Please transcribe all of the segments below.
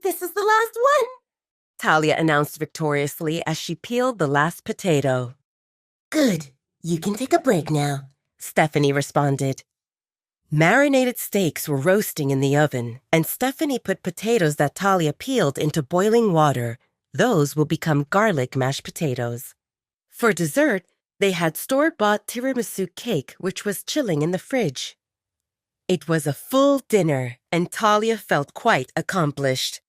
This is the last one, Talia announced victoriously as she peeled the last potato. Good. You can take a break now, Stephanie responded. Marinated steaks were roasting in the oven, and Stephanie put potatoes that Talia peeled into boiling water. Those will become garlic mashed potatoes. For dessert, they had store-bought tiramisu cake, which was chilling in the fridge. It was a full dinner, and Talia felt quite accomplished.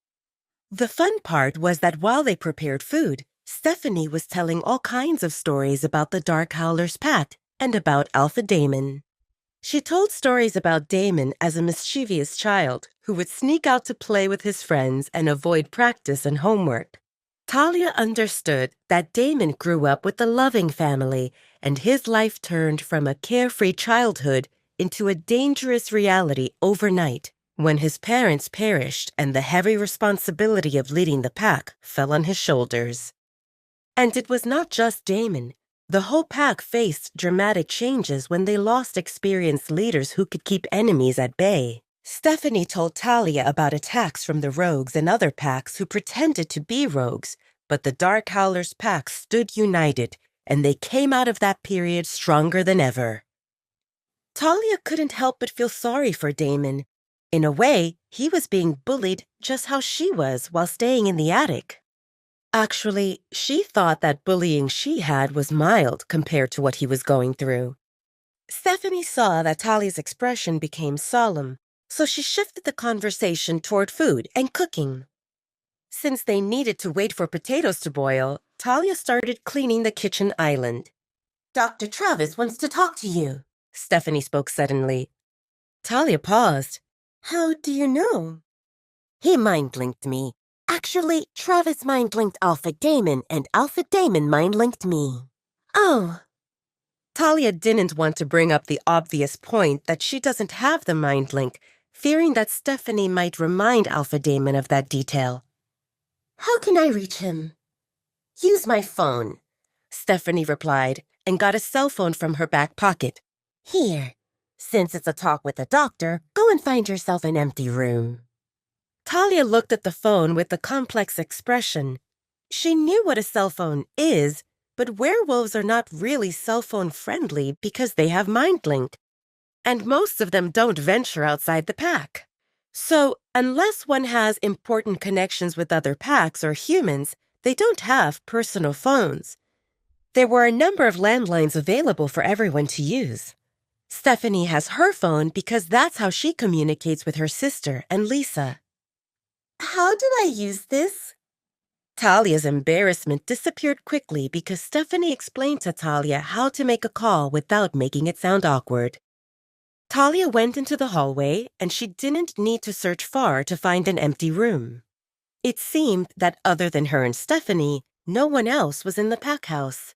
The fun part was that while they prepared food, Stephanie was telling all kinds of stories about the Dark Howler's pack and about Alpha Damon. She told stories about Damon as a mischievous child who would sneak out to play with his friends and avoid practice and homework. Talia understood that Damon grew up with a loving family, and his life turned from a carefree childhood into a dangerous reality overnight when his parents perished and the heavy responsibility of leading the pack fell on his shoulders. And it was not just Damon. The whole pack faced dramatic changes when they lost experienced leaders who could keep enemies at bay. Stephanie told Talia about attacks from the rogues and other packs who pretended to be rogues, but the Dark Howler's pack stood united, and they came out of that period stronger than ever. Talia couldn't help but feel sorry for Damon. In a way, he was being bullied just how she was while staying in the attic. Actually, she thought that bullying she had was mild compared to what he was going through. Stephanie saw that Talia's expression became solemn, so she shifted the conversation toward food and cooking. Since they needed to wait for potatoes to boil, Talia started cleaning the kitchen island. Dr. Travis wants to talk to you, Stephanie spoke suddenly. Talia paused. How do you know? He mind-linked me. Actually, Travis mind-linked Alpha Damon, and Alpha Damon mind-linked me. Oh. Talia didn't want to bring up the obvious point that she doesn't have the mind link, fearing that Stephanie might remind Alpha Damon of that detail. How can I reach him? Use my phone, Stephanie replied, and got a cell phone from her back pocket. Here. Since it's a talk with the doctor, go and find yourself an empty room. Talia looked at the phone with a complex expression. She knew what a cell phone is, but werewolves are not really cell phone friendly because they have mind link. And most of them don't venture outside the pack. So, unless one has important connections with other packs or humans, they don't have personal phones. There were a number of landlines available for everyone to use. Stephanie has her phone because that's how she communicates with her sister and Lisa. How do I use this? Talia's embarrassment disappeared quickly because Stephanie explained to Talia how to make a call without making it sound awkward. Talia went into the hallway, and she didn't need to search far to find an empty room. It seemed that other than her and Stephanie, no one else was in the pack house.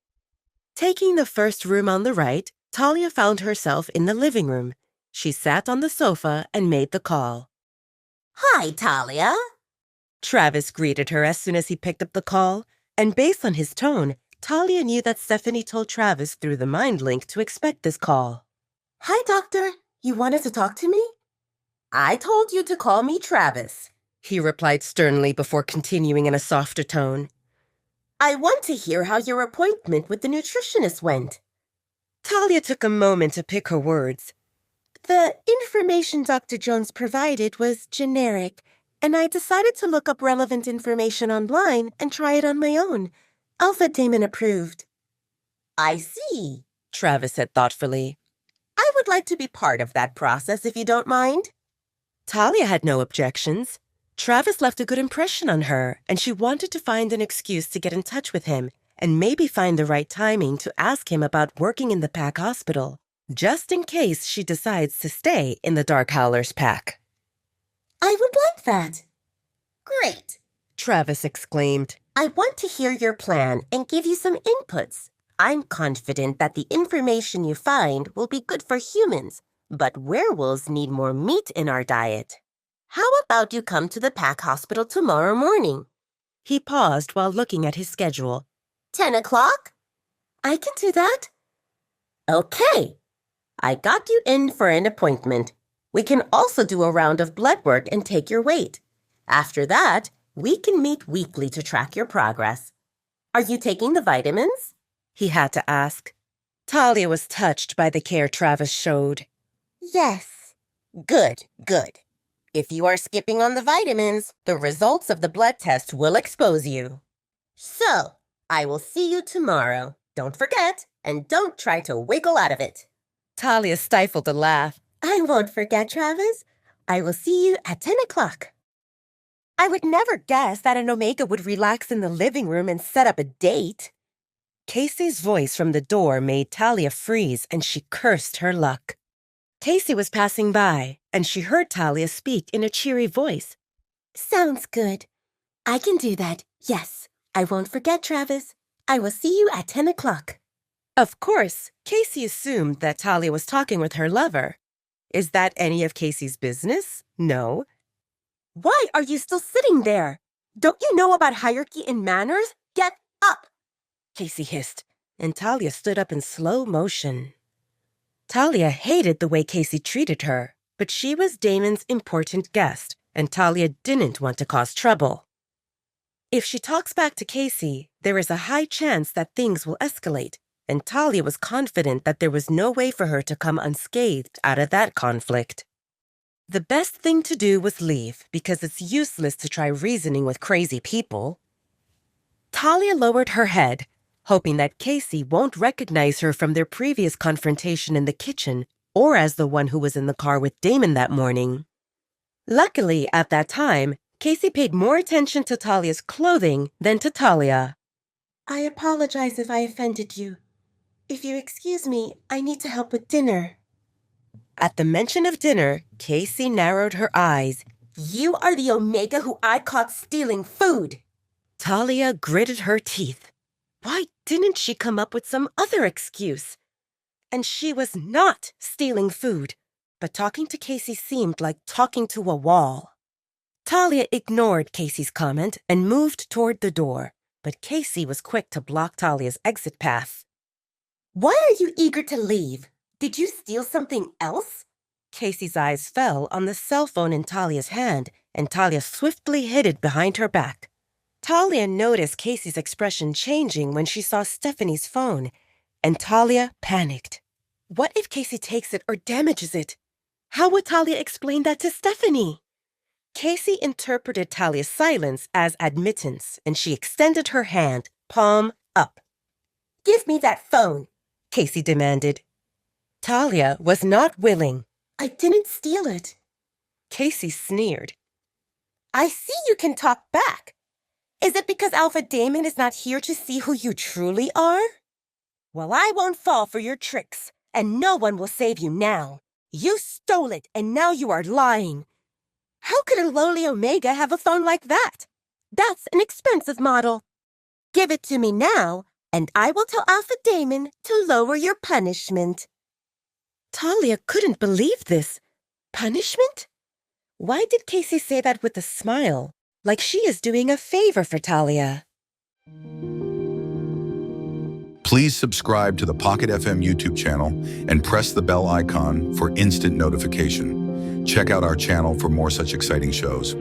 Taking the first room on the right, Talia found herself in the living room. She sat on the sofa and made the call. Hi, Talia. Travis greeted her as soon as he picked up the call, and based on his tone, Talia knew that Stephanie told Travis through the mind link to expect this call. Hi, Doctor. You wanted to talk to me? I told you to call me Travis, he replied sternly before continuing in a softer tone. I want to hear how your appointment with the nutritionist went. Talia took a moment to pick her words. The information Dr. Jones provided was generic, and I decided to look up relevant information online and try it on my own. Alpha Damon approved. I see, Travis said thoughtfully. I would like to be part of that process if you don't mind. Talia had no objections. Travis left a good impression on her, and she wanted to find an excuse to get in touch with him and maybe find the right timing to ask him about working in the pack hospital, just in case she decides to stay in the Dark Howler's pack. I would like that. Great, Travis exclaimed. I want to hear your plan and give you some inputs. I'm confident that the information you find will be good for humans, but werewolves need more meat in our diet. How about you come to the pack hospital tomorrow morning? He paused while looking at his schedule. 10 o'clock? I can do that. Okay. I got you in for an appointment. We can also do a round of blood work and take your weight. After that, we can meet weekly to track your progress. Are you taking the vitamins? He had to ask. Talia was touched by the care Travis showed. Yes. Good, good. If you are skipping on the vitamins, the results of the blood test will expose you. So, I will see you tomorrow. Don't forget, and don't try to wiggle out of it. Talia stifled a laugh. I won't forget, Travis. I will see you at 10 o'clock. I would never guess that an Omega would relax in the living room and set up a date. Casey's voice from the door made Talia freeze, and she cursed her luck. Casey was passing by, and she heard Talia speak in a cheery voice. Sounds good. I can do that, yes. I won't forget, Travis. I will see you at 10 o'clock. Of course, Casey assumed that Talia was talking with her lover. Is that any of Casey's business? No. Why are you still sitting there? Don't you know about hierarchy and manners? Get up! Casey hissed, and Talia stood up in slow motion. Talia hated the way Casey treated her, but she was Damon's important guest, and Talia didn't want to cause trouble. If she talks back to Casey, there is a high chance that things will escalate, and Talia was confident that there was no way for her to come unscathed out of that conflict. The best thing to do was leave, because it's useless to try reasoning with crazy people. Talia lowered her head, hoping that Casey won't recognize her from their previous confrontation in the kitchen or as the one who was in the car with Damon that morning. Luckily, at that time, Casey paid more attention to Talia's clothing than to Talia. I apologize if I offended you. If you excuse me, I need to help with dinner. At the mention of dinner, Casey narrowed her eyes. You are the Omega who I caught stealing food. Talia gritted her teeth. Why didn't she come up with some other excuse? And she was not stealing food, but talking to Casey seemed like talking to a wall. Talia ignored Casey's comment and moved toward the door, but Casey was quick to block Talia's exit path. Why are you eager to leave? Did you steal something else? Casey's eyes fell on the cell phone in Talia's hand, and Talia swiftly hid it behind her back. Talia noticed Casey's expression changing when she saw Stephanie's phone, and Talia panicked. What if Casey takes it or damages it? How would Talia explain that to Stephanie? Casey interpreted Talia's silence as admittance, and she extended her hand, palm up. Give me that phone, Casey demanded. Talia was not willing. I didn't steal it. Casey sneered. I see you can talk back. Is it because Alpha Damon is not here to see who you truly are? Well, I won't fall for your tricks, and no one will save you now. You stole it, and now you are lying. How could a lowly Omega have a phone like that? That's an expensive model. Give it to me now, and I will tell Alpha Damon to lower your punishment. Talia couldn't believe this. Punishment? Why did Casey say that with a smile, like she is doing a favor for Talia? Please subscribe to the Pocket FM YouTube channel and press the bell icon for instant notification. Check out our channel for more such exciting shows.